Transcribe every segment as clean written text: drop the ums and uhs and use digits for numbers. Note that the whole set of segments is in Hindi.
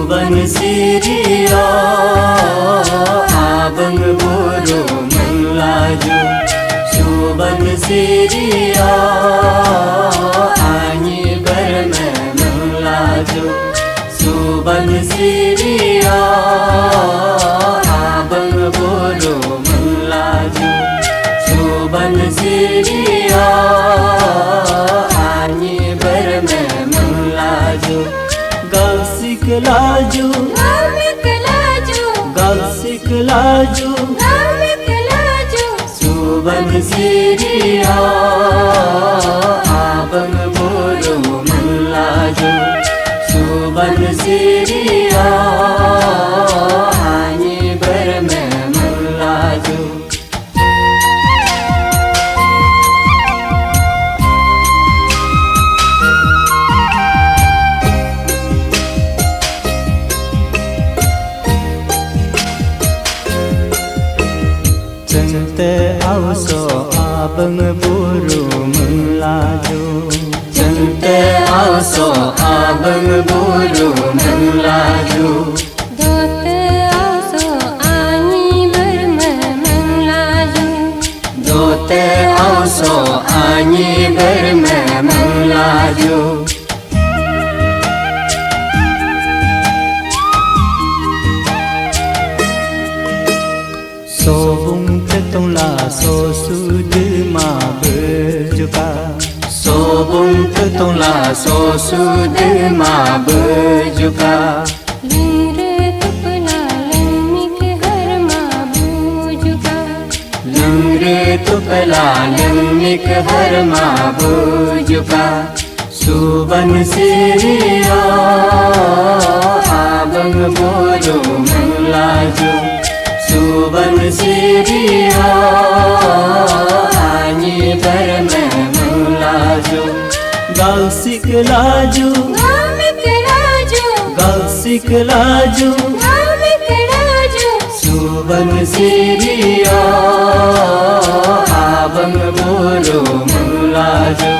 सुबन सिरिया आबंग बोरो मंगलाजो सुबन सिरिया आनी बर में मंगलाजो सुबन सिरिया आबंग बोरो मंगलाजो सुबन सिरिया आनी बर में मंगलाजो गौसिक लाजू गौसिक लाजू सुबन सिरिया आबंग बोरो मंगलाजो सुबन सिरिया आनी बर में मंगलाजो चंते आवसो आबंग बोरो मंगलाजो चंते आवसो आबंग बोरो मंगलाजो दोते आवसो आनी बर में मंगलाजो दोते आवसो आनी बर में मंगलाजो सोबुंग तोंला सो सुद मा बजुका सोबुंग तोंला सो सुद मा बजुका लंगरे तुपला लंमिक हर मा बुजुका लंगरे तुपला लंमिक हर मा बुजुका सुबन सिरिया आबंग बोरो मंगलाजो सुबन सिरिया आनी बर में मंगलाजो गौसिक लाजू गौसिक लाजू सुबन सिरिया आबंग बोरो मंगलाजो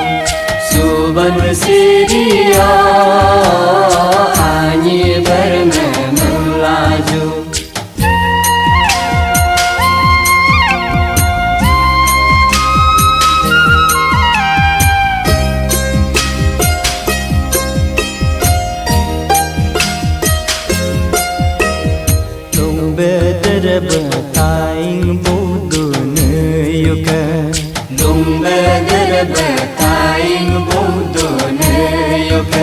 सुबन सिरिया आनी बर में मंगलाजो बताइंग बोदन युग लुंगे दर बताइंग बोदन युग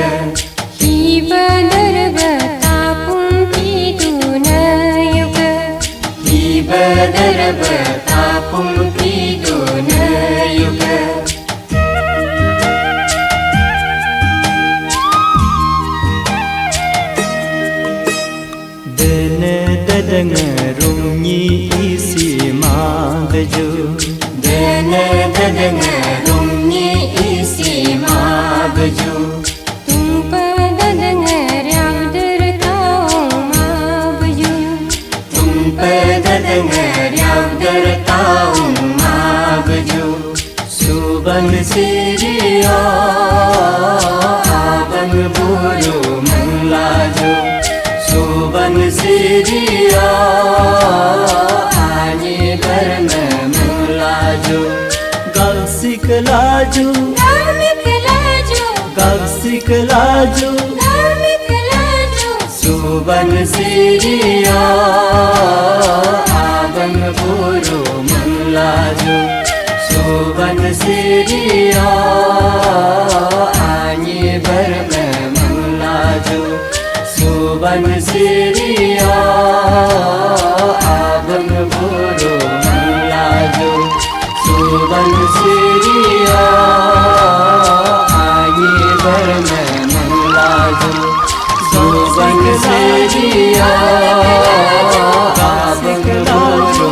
ही बदर बतापुं पीदुन युग ही बदर बतापुं पीदुन युग ददंग रुंगी इसी मागजो दन ददंग रुंगी इसी मागजो तुम पदंग रावदर ताओ माबजो तुम पदंग रावदर ताओ मागजो सुबन सिरिया आबंग बोरो मंगलाजो सुबन सिरिया आनी बर में मंगलाजो गौसिक लाजू गौसिक लाजू सुबन सिरिया आबंग बोरो मंगलाजो सुबन सिरिया आनी बर में मंगलाजो सुबन सिरिया आबंग बोरो मंगलाजो सुबन सिरिया आनी बर में मंगलाजो सुबन सिरिया आबंग बोरो